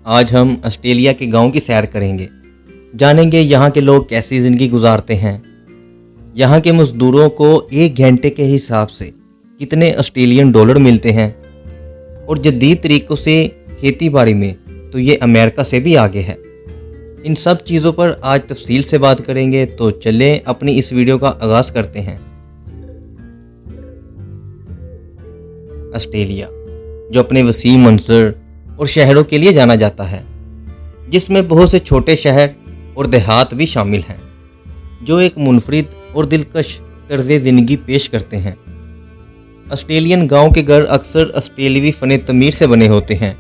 آج ہم آسٹریلیا کے گاؤں کی سیر کریں گے، جانیں گے یہاں کے لوگ کیسی زندگی گزارتے ہیں، یہاں کے مزدوروں کو ایک گھنٹے کے حساب سے کتنے آسٹریلین ڈالر ملتے ہیں، اور جدید طریقوں سے کھیتی باڑی میں تو یہ امریکہ سے بھی آگے ہے۔ ان سب چیزوں پر آج تفصیل سے بات کریں گے، تو چلیں اپنی اس ویڈیو کا آغاز کرتے ہیں۔ آسٹریلیا، جو اپنے وسیع منظر اور شہروں کے لیے جانا جاتا ہے، جس میں بہت سے چھوٹے شہر اور دیہات بھی شامل ہیں، جو ایک منفرد اور دلکش طرز زندگی پیش کرتے ہیں۔ آسٹریلین گاؤں کے گھر اکثر آسٹریلوی فن تعمیر سے بنے ہوتے ہیں،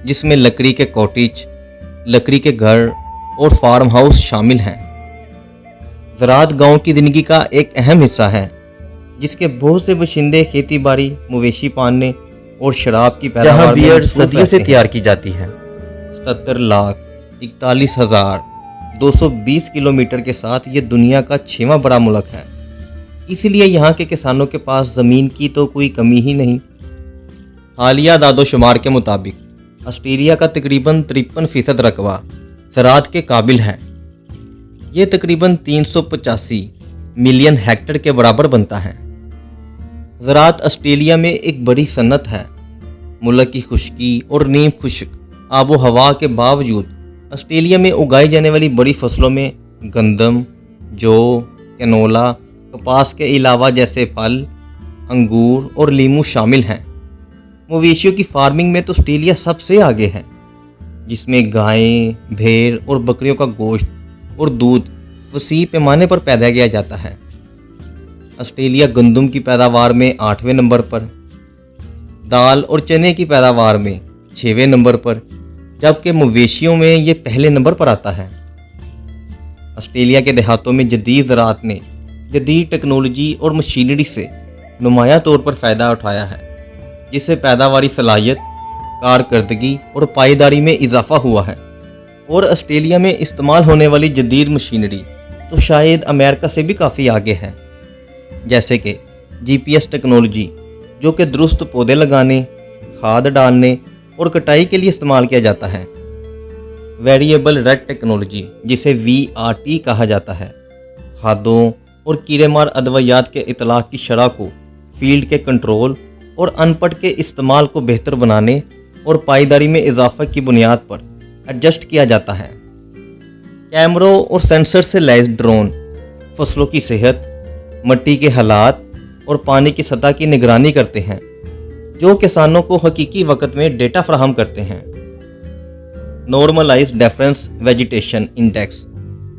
جس میں لکڑی کے کاٹیج، لکڑی کے گھر اور فارم ہاؤس شامل ہیں۔ زراعت گاؤں کی زندگی کا ایک اہم حصہ ہے، جس کے بہت سے باشندے کھیتی باڑی، مویشی پالنے اور شراب کی پیداوار میں صدیوں سے تیار کی جاتی ہے۔ 77,41,220 کلومیٹر کے ساتھ یہ دنیا کا 6واں بڑا ملک ہے، اس لیے یہاں کے کسانوں کے پاس زمین کی تو کوئی کمی ہی نہیں۔ حالیہ اعداد و شمار کے مطابق آسٹریلیا کا تقریباً 53% رقبہ زراعت کے قابل ہے۔ یہ تقریباً 385 ملین ہیکٹر کے برابر بنتا ہے۔ زراعت آسٹریلیا میں ایک بڑی صنعت ہے۔ ملک کی خشکی اور نیم خشک آب و ہوا کے باوجود آسٹریلیا میں اگائی جانے والی بڑی فصلوں میں گندم، جو، کینولا، کپاس کے علاوہ جیسے پھل، انگور اور لیموں شامل ہیں۔ مویشیوں کی فارمنگ میں تو آسٹریلیا سب سے آگے ہے، جس میں گائیں، بھیڑ اور بکریوں کا گوشت اور دودھ وسیع پیمانے پر پیدا کیا جاتا ہے۔ آسٹریلیا گندم کی پیداوار میں 8ویں نمبر پر، دال اور چنے کی پیداوار میں 6ویں نمبر پر، جبکہ مویشیوں میں یہ پہلے نمبر پر آتا ہے۔ آسٹریلیا کے دیہاتوں میں جدید زراعت نے جدید ٹیکنالوجی اور مشینری سے نمایاں طور پر فائدہ اٹھایا ہے، جس سے پیداواری صلاحیت، کارکردگی اور پائیداری میں اضافہ ہوا ہے۔ اور آسٹریلیا میں استعمال ہونے والی جدید مشینری تو شاید امریکہ سے بھی کافی آگے ہے، جیسے کہ GPS ٹیکنالوجی، جو کہ درست پودے لگانے، کھاد ڈالنے اور کٹائی کے لیے استعمال کیا جاتا ہے۔ ویریبل ریٹ ٹیکنالوجی، جسے VRT کہا جاتا ہے، کھادوں اور کیڑے مار ادویات کے اطلاق کی شرح کو فیلڈ کے کنٹرول اور ان پٹ کے استعمال کو بہتر بنانے اور پائیداری میں اضافہ کی بنیاد پر ایڈجسٹ کیا جاتا ہے۔ کیمروں اور سینسر سے لیس ڈرون فصلوں کی صحت، مٹی کے حالات اور پانی کی سطح کی نگرانی کرتے ہیں، جو کسانوں کو حقیقی وقت میں ڈیٹا فراہم کرتے ہیں۔ نارملائزڈ ڈیفرنس ویجیٹیشن انڈیکس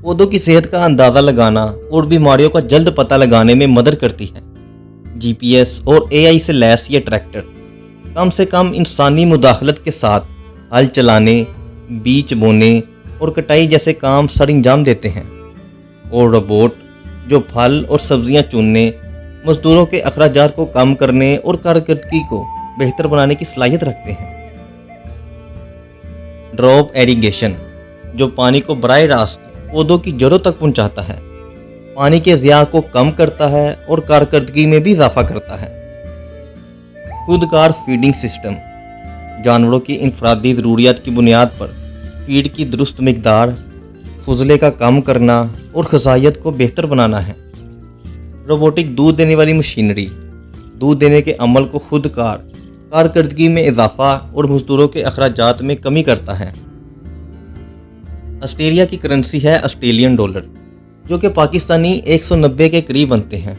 پودوں کی صحت کا اندازہ لگانا اور بیماریوں کا جلد پتہ لگانے میں مدد کرتی ہے۔ GPS اور AI سے لیس یہ ٹریکٹر کم سے کم انسانی مداخلت کے ساتھ ہل چلانے، بیج بونے اور کٹائی جیسے کام سر انجام دیتے ہیں، اور روبوٹ جو پھل اور سبزیاں چننے، مزدوروں کے اخراجات کو کم کرنے اور کارکردگی کو بہتر بنانے کی صلاحیت رکھتے ہیں۔ ڈراپ ایریگیشن، جو پانی کو براہ راست پودوں کی جڑوں تک پہنچاتا ہے، پانی کے ضیاع کو کم کرتا ہے اور کارکردگی میں بھی اضافہ کرتا ہے۔ خودکار فیڈنگ سسٹم، جانوروں کی انفرادی ضروریات کی بنیاد پر فیڈ کی درست مقدار، فضلے کا کم کرنا اور غذائیت کو بہتر بنانا ہے۔ روبوٹک دودھ دینے والی مشینری، دودھ دینے کے عمل کو خودکار کارکردگی میں اضافہ اور مزدوروں کے اخراجات میں کمی کرتا ہے۔ آسٹریلیا کی کرنسی ہے آسٹریلین ڈالر، جو کہ پاکستانی 190 کے قریب بنتے ہیں۔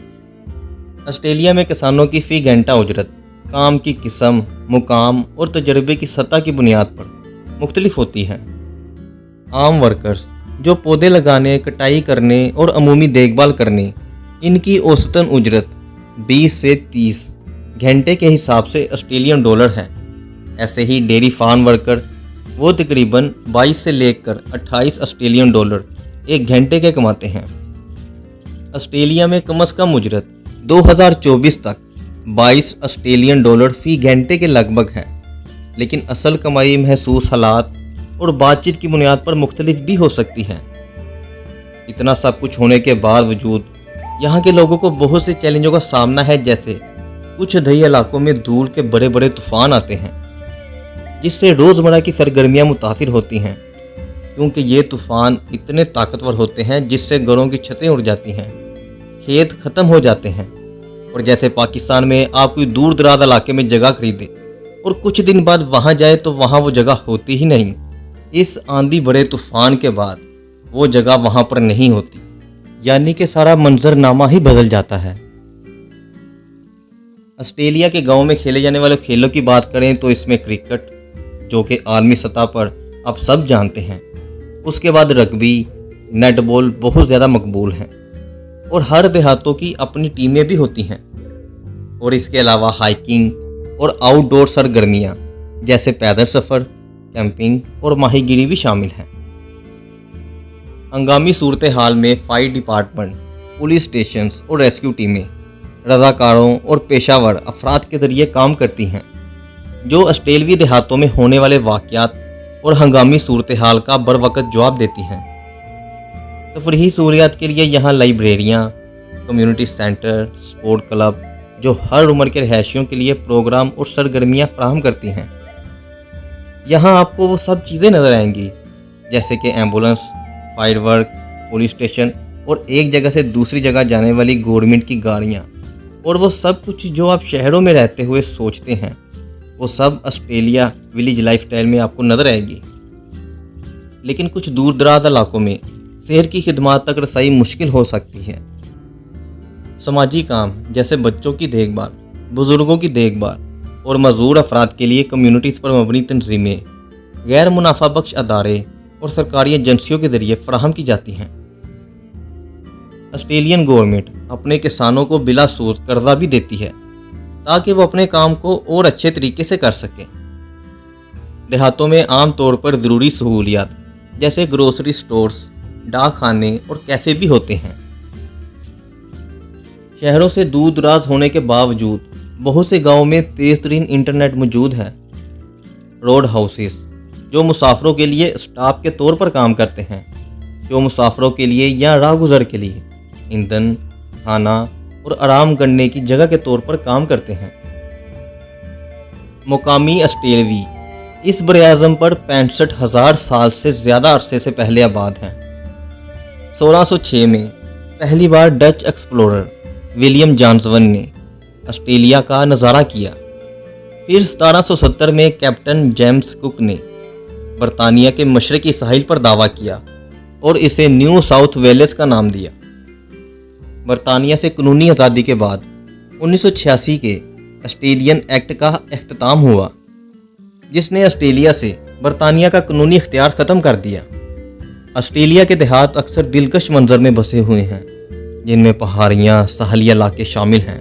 آسٹریلیا میں کسانوں کی فی گھنٹہ اجرت کام کی قسم، مقام اور تجربے کی سطح کی بنیاد پر مختلف ہوتی ہے۔ عام ورکرز، جو پودے لگانے، کٹائی کرنے اور عمومی دیکھ بھال کرنے، ان کی اوسطاً اجرت 20 سے 30 گھنٹے کے حساب سے آسٹریلین ڈالر ہے۔ ایسے ہی ڈیری فارم ورکر، وہ تقریباً 22 سے لے کر 28 آسٹریلین ڈالر ایک گھنٹے کے کماتے ہیں۔ آسٹریلیا میں کم از کم اجرت 2024 تک 22 آسٹریلین ڈالر فی گھنٹے کے لگ بھگ ہے، لیکن اصل کمائی محسوس حالات اور بات چیت کی بنیاد پر مختلف بھی ہو سکتی ہے۔ اتنا سب کچھ ہونے کے باوجود یہاں کے لوگوں کو بہت سے چیلنجوں کا سامنا ہے، جیسے کچھ دیہی علاقوں میں دھول کے بڑے بڑے طوفان آتے ہیں، جس سے روزمرہ کی سرگرمیاں متاثر ہوتی ہیں، کیونکہ یہ طوفان اتنے طاقتور ہوتے ہیں جس سے گھروں کی چھتیں اڑ جاتی ہیں، کھیت ختم ہو جاتے ہیں، اور جیسے پاکستان میں آپ کوئی دور دراز علاقے میں جگہ خریدے اور کچھ دن بعد وہاں جائے تو وہاں وہ جگہ ہوتی ہی نہیں۔ اس آندھی بڑے طوفان کے بعد وہ جگہ وہاں پر نہیں ہوتی، یعنی کہ سارا منظرنامہ ہی بدل جاتا ہے۔ آسٹریلیا کے گاؤں میں کھیلے جانے والے کھیلوں کی بات کریں تو اس میں کرکٹ، جو کہ عالمی سطح پر آپ سب جانتے ہیں، اس کے بعد رگبی، نیٹ بال بہت زیادہ مقبول ہیں، اور ہر دیہاتوں کی اپنی ٹیمیں بھی ہوتی ہیں، اور اس کے علاوہ ہائیکنگ اور آؤٹ ڈور سرگرمیاں جیسے پیدل سفر، کیمپنگ اور ماہی گیری بھی شامل ہیں۔ ہنگامی صورتحال میں فائر ڈپارٹمنٹ، پولیس اسٹیشنز اور ریسکیو ٹیمیں رضاکاروں اور پیشہ ور افراد کے ذریعے کام کرتی ہیں، جو آسٹریلوی دیہاتوں میں ہونے والے واقعات اور ہنگامی صورتحال کا بروقت جواب دیتی ہیں۔ تفریحی سہولیات کے لیے یہاں لائبریریاں، کمیونٹی سینٹر، سپورٹ کلب، جو ہر عمر کے رہائشیوں کے لیے پروگرام اور سرگرمیاں فراہم کرتی ہیں۔ یہاں آپ کو وہ سب چیزیں نظر آئیں گی، جیسے کہ ambulance, fire work, police station اور ایک جگہ سے دوسری جگہ جانے والی گورنمنٹ کی گاڑیاں، اور وہ سب کچھ جو آپ شہروں میں رہتے ہوئے سوچتے ہیں، وہ سب آسٹریلیا ولیج لائف سٹائل میں آپ کو نظر آئے گی۔ لیکن کچھ دور دراز علاقوں میں صحت کی خدمات تک رسائی مشکل ہو سکتی ہے۔ سماجی کام جیسے بچوں کی دیکھ بھال، بزرگوں کی دیکھ بھال اور معذور افراد کے لیے کمیونٹیز پر مبنی تنظیمیں غیر منافع بخش ادارے اور سرکاری ایجنسیوں کے ذریعے فراہم کی جاتی ہیں۔ آسٹریلین گورنمنٹ اپنے کسانوں کو بلا سود قرضہ بھی دیتی ہے تاکہ وہ اپنے کام کو اور اچھے طریقے سے کر سکیں۔ دیہاتوں میں عام طور پر ضروری سہولیات جیسے گروسری سٹورز، ڈاک خانے اور کیفے بھی ہوتے ہیں۔ شہروں سے دور دراز ہونے کے باوجود بہت سے گاؤں میں تیز ترین انٹرنیٹ موجود ہے۔ روڈ ہاؤسز جو مسافروں کے لیے اسٹاپ کے طور پر کام کرتے ہیں، جو مسافروں کے لیے یا راہ گزر کے لیے ایندھن، کھانا اور آرام کرنے کی جگہ کے طور پر کام کرتے ہیں۔ مقامی آسٹریلوی اس براعظم پر 65,000 سال سے زیادہ عرصے سے پہلے آباد ہیں۔ 1606 میں پہلی بار ڈچ ایکسپلورر ولیم جانسون نے آسٹریلیا کا نظارہ کیا۔ پھر 1770 میں کیپٹن جیمز کک نے برطانیہ کے مشرقی ساحل پر دعویٰ کیا اور اسے نیو ساؤتھ ویلز کا نام دیا۔ برطانیہ سے قانونی آزادی کے بعد 1986 کے آسٹریلین ایکٹ کا اختتام ہوا، جس نے آسٹریلیا سے برطانیہ کا قانونی اختیار ختم کر دیا۔ آسٹریلیا کے دیہات اکثر دلکش منظر میں بسے ہوئے ہیں، جن میں پہاڑیاں، ساحلی علاقے شامل ہیں۔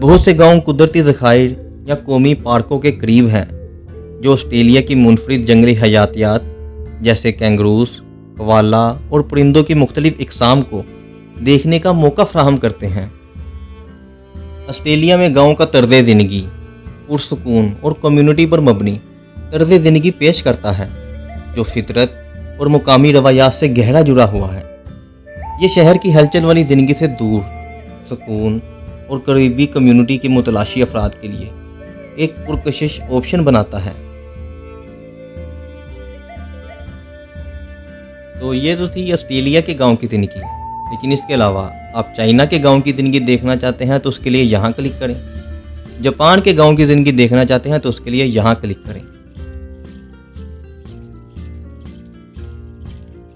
بہت سے گاؤں قدرتی ذخائر یا قومی پارکوں کے قریب ہیں، جو آسٹریلیا کی منفرد جنگلی حیاتیات جیسے کینگروز، کوالا اور پرندوں کی مختلف اقسام کو دیکھنے کا موقع فراہم کرتے ہیں۔ آسٹریلیا میں گاؤں کا طرز زندگی پرسکون اور کمیونٹی پر مبنی طرز زندگی پیش کرتا ہے، جو فطرت اور مقامی روایات سے گہرا جڑا ہوا ہے۔ یہ شہر کی ہلچل والی زندگی سے دور سکون اور قریبی کمیونٹی کے متلاشی افراد کے لیے ایک پرکشش آپشن بناتا ہے۔ تو یہ تو تھی آسٹریلیا کے گاؤں کی زندگی، لیکن اس کے علاوہ آپ چائنا کے گاؤں کی زندگی دیکھنا چاہتے ہیں تو اس کے لیے یہاں کلک کریں، جاپان کے گاؤں کی زندگی دیکھنا چاہتے ہیں تو اس کے لیے یہاں کلک کریں۔